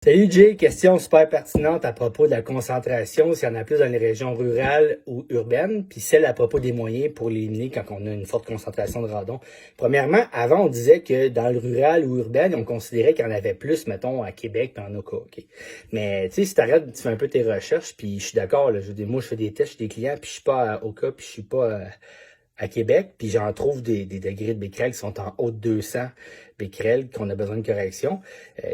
Salut Jay, question super pertinente à propos de la concentration, s'il y en a plus dans les régions rurales ou urbaines, puis celle à propos des moyens pour l'éliminer quand on a une forte concentration de radon. Premièrement, avant on disait que dans le rural ou urbain, on considérait qu'il y en avait plus, mettons, à Québec puis en Oka, ok. Mais tu sais, si t'arrêtes, tu fais un peu tes recherches, puis je suis d'accord, là, moi je fais des tests chez des clients, puis je suis pas à Oka, puis je suis pas à Québec, puis j'en trouve des degrés de becquerel qui sont en haut de 200 becquerel, qu'on a besoin de correction.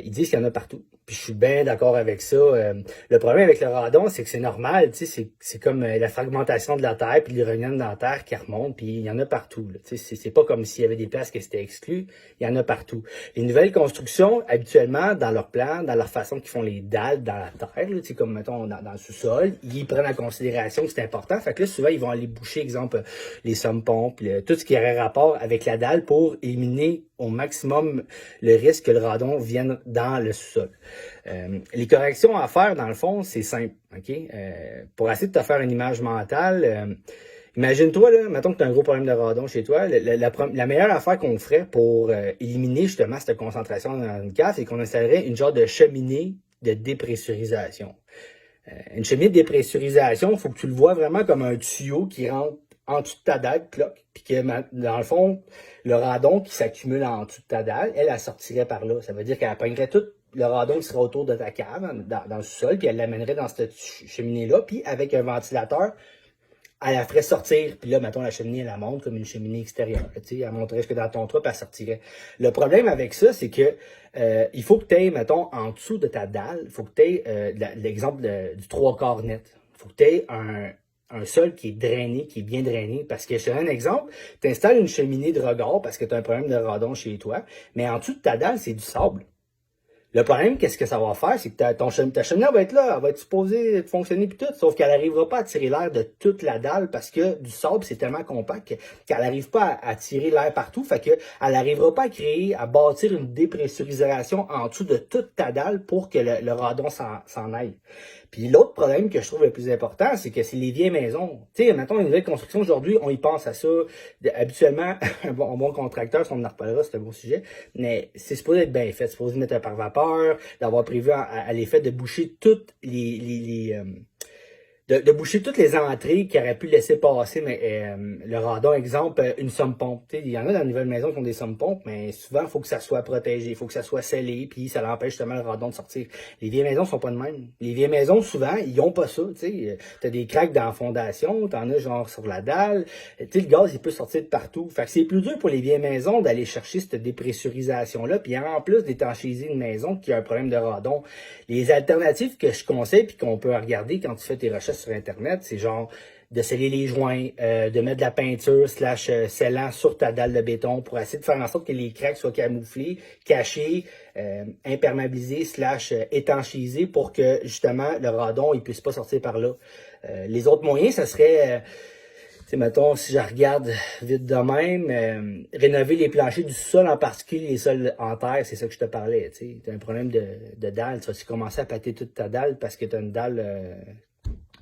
Ils disent qu'il y en a partout. Puis je suis bien d'accord avec ça. Le problème avec le radon, c'est que c'est normal, tu sais, c'est comme la fragmentation de la terre, puis l'uranium dans la terre qui remonte, puis il y en a partout. Là, tu sais, c'est pas comme s'il y avait des places qui étaient exclues, il y en a partout. Les nouvelles constructions, habituellement, dans leur plan, dans leur façon qu'ils font les dalles dans la terre, là, tu sais, comme mettons dans le sous-sol, ils prennent en considération que c'est important. Fait que là, souvent, ils vont aller boucher, exemple, les sommes-pompes, tout ce qui aurait rapport avec la dalle pour éliminer au maximum le risque que le radon vienne dans le sous-sol. Les corrections à faire, dans le fond, c'est simple. Ok. Pour essayer de te faire une image mentale, imagine-toi, là, mettons que tu as un gros problème de radon chez toi. La meilleure affaire qu'on ferait pour éliminer justement cette concentration dans une cave, c'est qu'on installerait une genre de cheminée de dépressurisation. Une cheminée de dépressurisation, il faut que tu le vois vraiment comme un tuyau qui rentre en dessous de ta dalle, cloque, puis que dans le fond, le radon qui s'accumule en dessous de ta dalle, elle sortirait par là. Ça veut dire qu'elle pognerait tout le radon qui serait autour de ta cave, dans le sous-sol, puis elle l'amènerait dans cette cheminée-là, puis avec un ventilateur, elle la ferait sortir, puis là, mettons, la cheminée, elle la monte comme une cheminée extérieure. Tu sais, elle monterait jusque dans ton trou, puis elle sortirait. Le problème avec ça, c'est que il faut que tu aies, mettons, en dessous de ta dalle, il faut que tu aies l'exemple du 3/4 net. Il faut que tu aies un sol qui est drainé, qui est bien drainé. Parce que je te donne un exemple, tu installes une cheminée de regard parce que tu as un problème de radon chez toi, mais en dessous de ta dalle, c'est du sable. Le problème, qu'est-ce que ça va faire, c'est que ta cheminée va être là, elle va être supposée fonctionner puis tout, sauf qu'elle n'arrivera pas à tirer l'air de toute la dalle parce que du sable, c'est tellement compact qu'elle n'arrive pas à tirer l'air partout, fait qu'elle n'arrivera pas à bâtir une dépressurisation en dessous de toute ta dalle pour que le radon s'en aille. Puis l'autre problème que je trouve le plus important, c'est que c'est les vieilles maisons. Tu sais, mettons, une nouvelle construction aujourd'hui, on y pense à ça. Habituellement, un bon contracteur, si on en reparlera, c'est un bon sujet, mais c'est supposé être bien fait. C'est supposé mettre un pare-vapeur, d'avoir prévu à l'effet de boucher toutes de boucher toutes les entrées qui auraient pu laisser passer le radon. Exemple, une somme-pompe. Il y en a dans les nouvelles maisons qui ont des sommes-pompes, mais souvent, il faut que ça soit protégé, il faut que ça soit scellé, puis ça l'empêche justement le radon de sortir. Les vieilles maisons sont pas de même. Les vieilles maisons, souvent, ils ont pas ça. Tu as des craques dans la fondation, t'en as genre sur la dalle. Le gaz, il peut sortir de partout. Fait que c'est plus dur pour les vieilles maisons d'aller chercher cette dépressurisation-là, puis en plus d'étanchéiser une maison qui a un problème de radon. Les alternatives que je conseille, puis qu'on peut regarder quand tu fais tes recherches sur Internet, c'est genre de sceller les joints, de mettre de la peinture / scellant sur ta dalle de béton pour essayer de faire en sorte que les craques soient camouflés, cachés, imperméabilisés / étanchisés pour que justement le radon il puisse pas sortir par là. Les autres moyens, ça serait tu sais, mettons, si je regarde vite de même, rénover les planchers du sol, en particulier les sols en terre, c'est ça que je te parlais, tu sais. T'as un problème de dalle, tu vas commencer à pâter toute ta dalle parce que t'as une dalle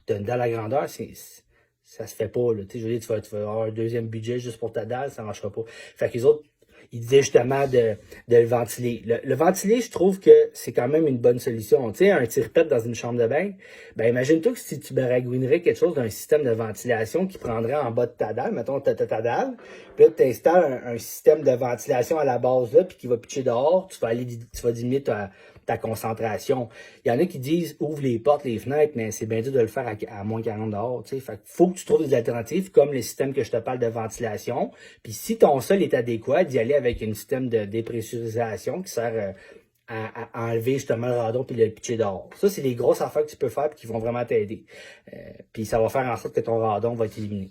à grandeur, ça se fait pas, là. Tu sais, je veux dire, tu vas avoir un deuxième budget juste pour ta dalle, ça marchera pas. Fait que les autres, ils disaient justement de le ventiler. Le ventiler, je trouve que c'est quand même une bonne solution. Tu sais, un tire-pète dans une chambre de bain, ben imagine-toi que si tu baragouinerais quelque chose d'un système de ventilation qui prendrait en bas de ta dalle, mettons ta dalle, puis là tu installes un système de ventilation à la base là, puis qui va pitcher dehors, tu vas diminuer ta concentration. Il y en a qui disent ouvre les portes, les fenêtres, mais c'est bien dur de le faire à moins 40 dehors. Tu sais. Fait qu'il faut que tu trouves des alternatives comme le système que je te parle de ventilation. Puis si ton sol est adéquat, d'y aller avec un système de dépressurisation qui sert à enlever justement le radon puis le pitcher dehors. Ça, c'est les grosses affaires que tu peux faire et qui vont vraiment t'aider. Puis ça va faire en sorte que ton radon va être éliminé.